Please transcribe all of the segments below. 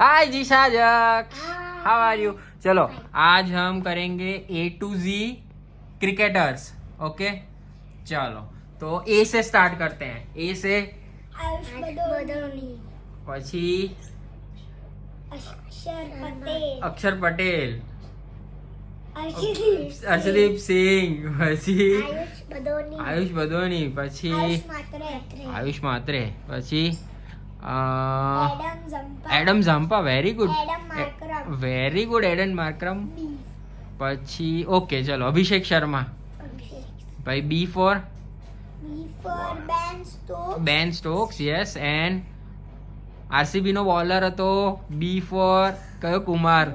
हाय जी साजक, how are you? चलो आज हम करेंगे A to Z cricketers. Okay चलो तो ए से स्टार्ट करते हैं. ए से आयुष बदोनी, પછી अक्षर पटेल, અક્ષર પટેલ, अर्शदीप सिंह, પછી आयुष बदोनी, પછી આયુષ માત્રે, પછી Adam Adam Zampa. Very good, Aiden Markram, very good Aiden Markram. પછી ઓકે ચલો અભિષેક શર્મા. ભાઈ B for Ben Stokes. Yes. And RCB નો બોલર હતો બી ફોર કયો? કુમાર.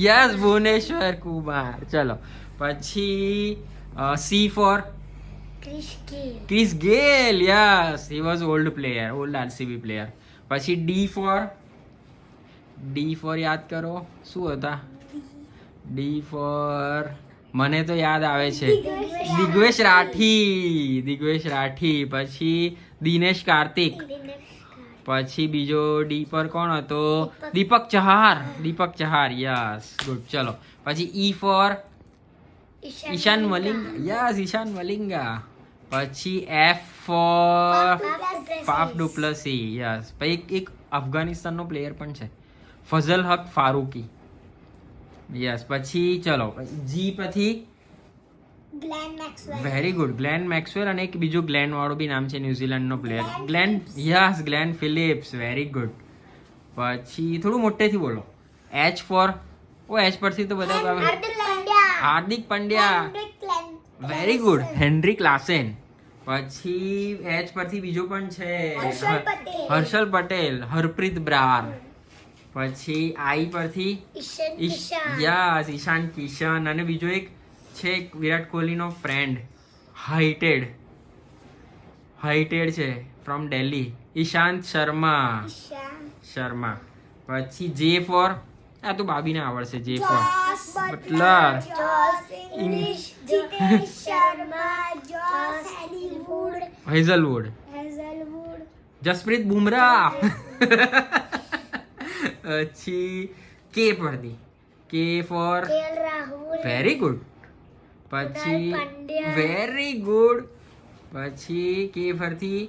યસ, ભુવનેશ્વર કુમાર. ચલો પછી C for Chris Gayle. Yes, he was old player, old RCB player. પછી D for યાદ કરો શું હતા? ડી ફોર મને તો યાદ આવે છે દિગ્વેશ રાઠી. પછી દિનેશ કાર્તિક. પછી બીજો ડી પર કોણ હતો? દીપક ચહાર. Yes, good. ચલો પછી ઈ ફોર ઈશાન મલિંગા. પછી F for Faf du Plessis. Yes. પછી એક અફઘાનિસ્તાનનો પ્લેયર પણ છે, ફઝલ હક ફારૂકી. યસ. પછી ચલો જી પછી વેરી ગુડ ગ્લેન મેક્સવેલ. અને એક બીજું ગ્લેન વાળું બી નામ છે ન્યુઝીલેન્ડનો player, Glenn Phillips. Very good. પછી થોડું મોટેથી બોલો. એચ ફોર એચ પરથી તો બધા Hardik Pandya. Very good. Heinrich Klaasen. પછી એચ પરથી બીજો પણ છે હર્ષલ પટેલ, હરપ્રીત બ્રાર. પછી આઈ પરથી યસ ઈશાન કિશન. અને બીજો એક છે વિરાટ કોહલીનો ફ્રેન્ડ, હાઇટેડ છે ફ્રોમ દિલ્હી, ઈશાંત શર્મા. પછી જે ફોર આ તો બાબીને આવડશે. J for Butler, Hazlewood, Jasprit Bumrah. પછી કે પરથી કે ફોર વેરી ગુડ. પછી વેરી ગુડ. પછી કે ફરથી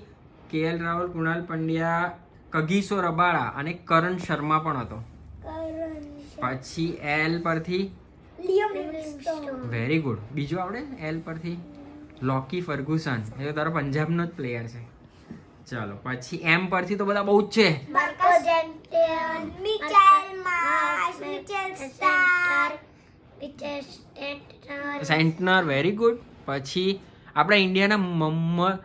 KL Rahul, Kunal Pandya, Kagiso Rabada અને કરણ શર્મા પણ હતો. પછી એલ પરથી વેરી ગુડ. બીજું આવડે એલ પરથી? Lockie Ferguson. એ તો તારો પંજાબનો જ પ્લેયર છે. ચાલો પછી એમ પરથી તો બધા બહુ જ છે. સેન્ટનર. Very good. પછી આપણા ઇન્ડિયાના મોહમ્મદ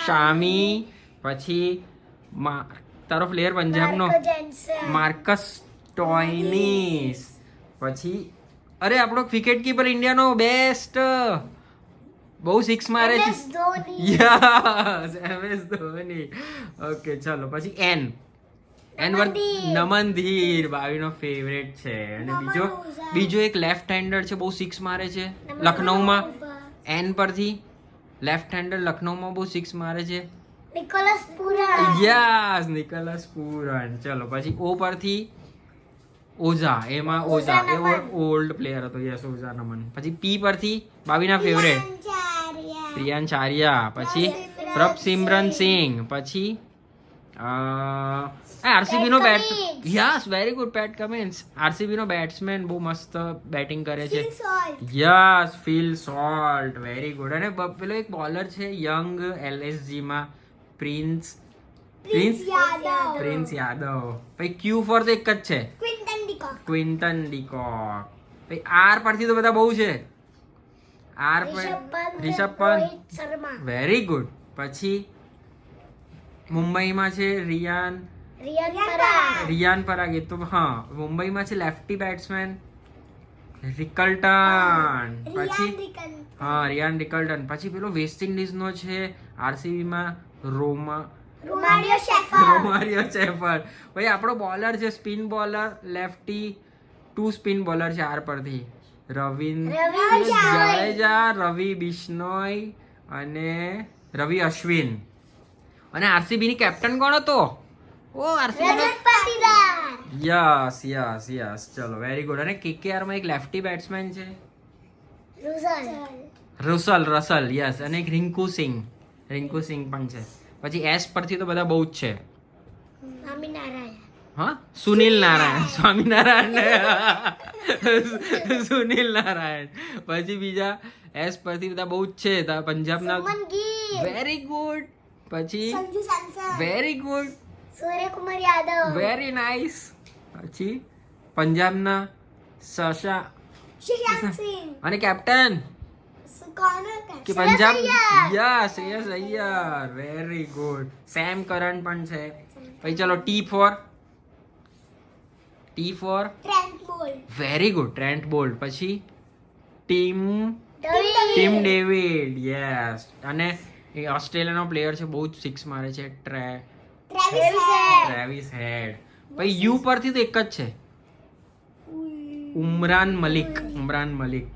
શામી. પછી તારો પ્લેયર પંજાબનો માર્કસ સ્ટોઇનિસ. પછી અરે આપણો વિકેટ કીપર ઇન્ડિયાનો બેસ્ટ, બહુ સિક્સ મારે છે. Yes, MS Dhoni. ઓકે ચલો પછી એન નમનધીર, બાવીનો ફેવરેટ છે. અને બીજો એક લેફ્ટ હેન્ડર છે, બહુ સિક્સ મારે છે લખનઉમાં. એન પરથી લેફ્ટ હેન્ડર લખનઉમાં બહુ સિક્સ મારે છે, નિકોલસ પૂરન. ચલો પછી ઓ પરથી ઓઝા. એ ઓલ્ડ પ્લેયર હતો. યસ, ઓઝા નમન. પછી પી પરથી બાવીના ફેવરેટ પ્રિયાન ચારિયા. પછી પ્રભસિમરન સિંહ. પછી આરસીબી નો yes very good Pat Cummins. RCB નો બેટ્સમેન બહુ મસ્ત બેટિંગ કરે છે. Yes, Phil Salt. Very good. અને પેલો એક બોલર છે યંગ LSG માં, પ્રિન્સ યાદવ. પછી ક્યુ ફોર તો એક જ છે, ક્વિન્ટન ડીકોક. પછી આર પરથી તો બધા બહુ છે. આર પર રિષભ પંત. Very good. પછી મુંબઈમાં છે રિયાન પરાગ. એ તો હા મુંબઈમાં છે લેફ્ટી બેટ્સમેન રિકલ્ટન. પછી રિયાન રિકલ્ટન. પછી પેલો વેસ્ટ ઇન્ડિઝ નો છે આરસીબી માં રોમારિયો શેફર્ડ. ભાઈ આપણો બોલર છે spin bowler lefty, 2 spin bowler છે આર પરથી, રવિન્દ્ર જાડેજા, રવિ બિશ્નોઈ અને રવિ અશ્વિન. અને આરસીબી ની કેપ્ટન કોણ હતો? ઓ આરસીબી રજત પાટીદાર. યસ યસ યસ ચલો વેરી ગુડ. અને KKR માં એક લેફ્ટી બેટ્સમેન છે રસલ યસ, અને એક રિંકુ સિંહ પણ છે. પછી એસ પરથી તો બધા બહુ જ છે. સ્વામિનારાયણ. હા સુનિલ નારાયણ, સ્વામિનારાયણ સુનિલ નારાયણ. પછી બીજા એસ પરથી બધા બહુ જ છે. પંજાબના સુમન ગીલ. Very good. પછી Sanju Samson. Very good, Suryakumar Yadav. Very nice. પછી પંજાબના શશા શ્રેયાંક સિંહ. અને કેપ્ટન કોણ કે Punjab yes Shreyas Iyer very good. Sam Curran પણ છે. પછી ચલો T for Trent Boult. Very good Trent Boult. પછી ટીમ ડેવિડ યસ. અને એ ઓસ્ટ્રેલિયાનો પ્લેયર છે, બહુ જ સિક્સ મારે છે, ટ્રેવિસ હેડ. પછી યુ પરથી તો એક જ છે, ઉમરાન મલિક.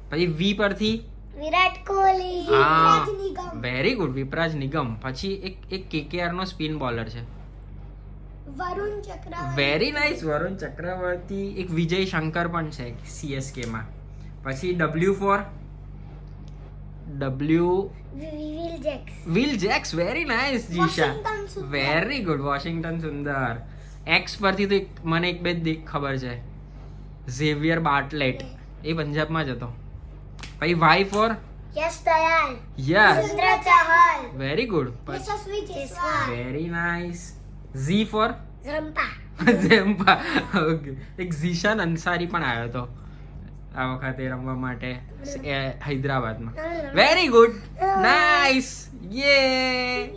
પછી વી પરથી વિરાટ કોહલી. હા વિરાટ નિગમ. વેરી ગુડ વિપરાજ નિગમ. પછી એક KKR નો સ્પિન બોલર છે, વરુણ ચક્રવર્તી. Very nice Varun Chakravarthy. એક વિજય શંકર પણ છે CSK માં. પછી વિલ જેક્સ વેરી નાઇસ જીશા. Washington Sundar. Very good Washington Sundar. X પરથી તો મને એક બે ખબર છે, ઝેવિયર બાર્ટલેટ, એ પંજાબમાં જ હતો. પછી Y for Yash Dayal. Yes Sundar Chahal. Very good. Yashasvi Jaiswal. Very nice. Z for Zampa. Zampa. Okay. એક ઝીશાન અંસારી પણ આવ્યો હતો આ વખતે રમવા માટે હૈદરાબાદમાં. વેરી ગુડ નાઇસ યે.